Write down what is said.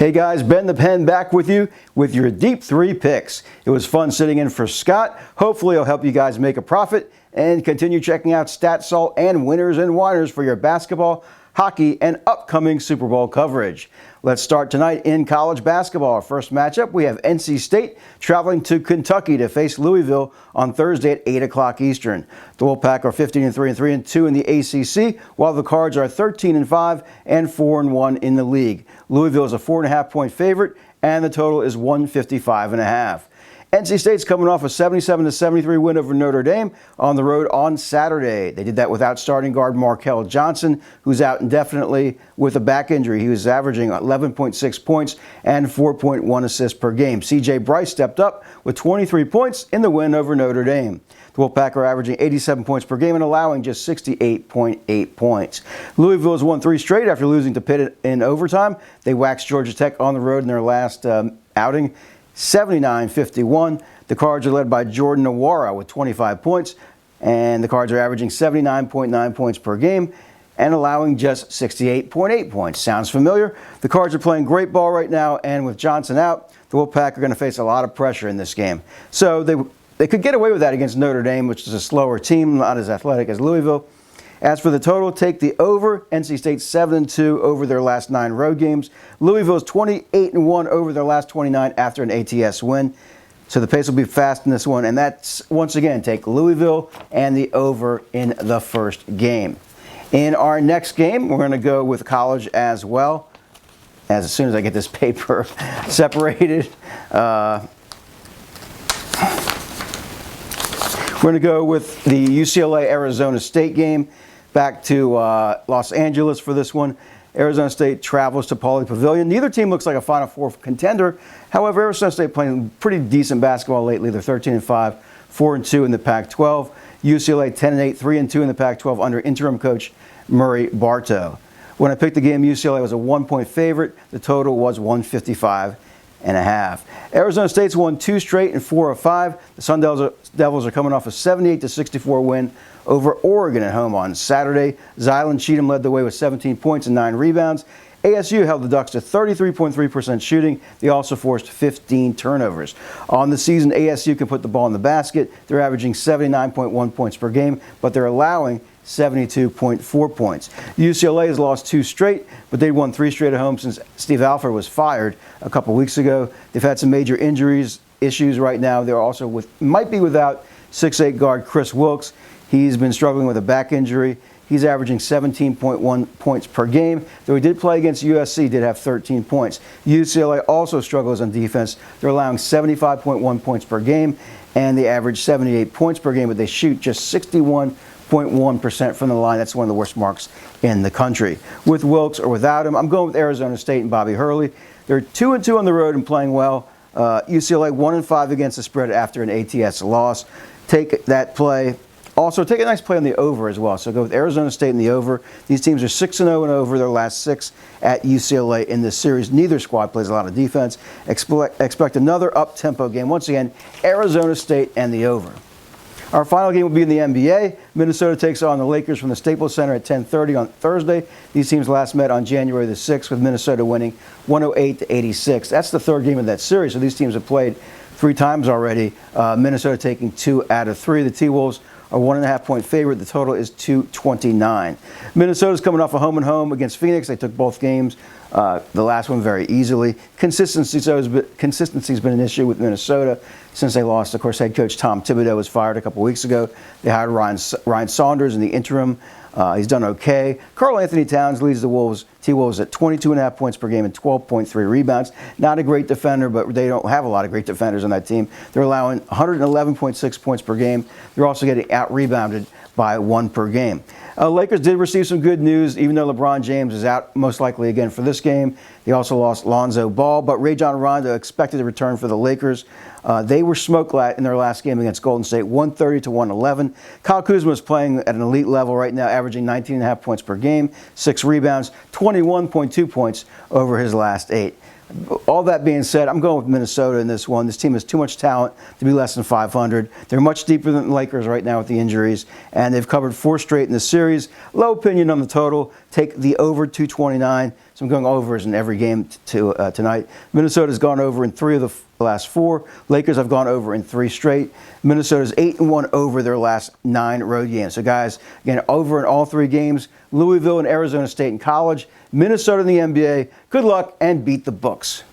Hey guys, Ben the Pen back with you with your Deep 3 picks. It was fun sitting in for Scott. Hopefully it'll help you guys make a profit and continue checking out StatSalt and Winners and Whiners for your basketball, hockey, and upcoming Super Bowl coverage. Let's start tonight in college basketball. Our first matchup, we have NC State traveling to Kentucky to face Louisville on Thursday at 8 o'clock Eastern. The Wolfpack are 15-3 and 3-2 in the ACC, while the Cards are 13-5 and 4-1 in the league. Louisville is a 4.5-point favorite, and the total is 155.5. NC State's coming off a 77-73 win over Notre Dame on the road on Saturday. They did that without starting guard Markel Johnson, who's out indefinitely with a back injury. He was averaging 11.6 points and 4.1 assists per game. C.J. Bryce stepped up with 23 points in the win over Notre Dame. The Wolfpack are averaging 87 points per game and allowing just 68.8 points. Louisville has won 3 straight after losing to Pitt in overtime. They waxed Georgia Tech on the road in their last outing, 79-51. The Cards are led by Jordan Nwora with 25 points, and the Cards are averaging 79.9 points per game and allowing just 68.8 points. Sounds familiar? The Cards are playing great ball right now, and with Johnson out, the Wolfpack are going to face a lot of pressure in this game. So they could get away with that against Notre Dame, which is a slower team, not as athletic as Louisville. As for the total, take the over. NC State 7-2 over their last 9 road games. Louisville's 28-1 over their last 29 after an ATS win. So the pace will be fast in this one. And that's, once again, take Louisville and the over in the first game. In our next game, we're going to go with college as well. As soon as I get this paper separated. We're going to go with the UCLA-Arizona State game. Back to Los Angeles for this one. Arizona State travels to Pauley Pavilion. Neither team looks like a Final Four contender. However, Arizona State playing pretty decent basketball lately. They're 13-5, 4-2 in the Pac-12. UCLA 10-8, 3-2 in the Pac-12 under interim coach Murray Bartow. When I picked the game, UCLA was a 1-point favorite. The total was 155.5. Arizona State's won 2 straight and 4 of 5. The Sun Devils are coming off a 78-64 win over Oregon at home on Saturday. Zylan Cheatham led the way with 17 points and 9 rebounds. ASU held the Ducks to 33.3% shooting. They also forced 15 turnovers. On the season, ASU can put the ball in the basket. They're averaging 79.1 points per game, but they're allowing 72.4 points. UCLA has lost 2 straight, but they won 3 straight at home since Steve Alford was fired a couple weeks ago. They've had some major issues right now. They're also might be without 6'8 guard Chris Wilkes. He's been struggling with a back injury. He's averaging 17.1 points per game. Though he did play against USC, did have 13 points. UCLA also struggles on defense. They're allowing 75.1 points per game, and they average 78 points per game, but they shoot just 61.1% from the line. That's one of the worst marks in the country. With Wilkes or without him, I'm going with Arizona State and Bobby Hurley. They're 2-2 on the road and playing well. UCLA 1-5 against the spread after an ATS loss. Take that play. Also, take a nice play on the over as well. So go with Arizona State in the over. These teams are 6-0 and over their last 6 at UCLA in this series. Neither squad plays a lot of defense. Expect another up-tempo game. Once again, Arizona State and the over. Our final game will be in the NBA. Minnesota takes on the Lakers from the Staples Center at 10:30 on Thursday. These teams last met on January the 6th with Minnesota winning 108-86. That's the third game of that series, so these teams have played 3 times already. Minnesota taking 2 out of 3. The T-Wolves are 1.5-point favorite. The total is 229. Minnesota's coming off a home-and-home against Phoenix. They took both games. The last one very easily. Consistency's been an issue with Minnesota since they lost. Of course, head coach Tom Thibodeau was fired a couple weeks ago. They hired Ryan Saunders in the interim. He's done okay. Karl Anthony Towns leads the T-Wolves at 22.5 points per game and 12.3 rebounds. Not a great defender, but they don't have a lot of great defenders on that team. They're allowing 111.6 points per game. They're also getting out-rebounded by 1 per game. Lakers did receive some good news, even though LeBron James is out most likely again for this game. They also lost Lonzo Ball, but Rajon Rondo expected to return for the Lakers. They were smoked in their last game against Golden State, 130-111. Kyle Kuzma is playing at an elite level right now, averaging 19.5 points per game, 6 rebounds, 21.2 points over his last 8. All that being said, I'm going with Minnesota in this one. This team has too much talent to be less than 500. They're much deeper than the Lakers right now with the injuries, and they've covered 4 straight in the series. Low opinion on the total. Take the over 229. So So I'm going overs in every game tonight. Minnesota's gone over in 3 of the last 4. Lakers have gone over in 3 straight. Minnesota's 8-1 over their last 9 road games. So guys, again, over in all 3 games. Louisville and Arizona State in college. Minnesota in the NBA. Good luck and beat the books.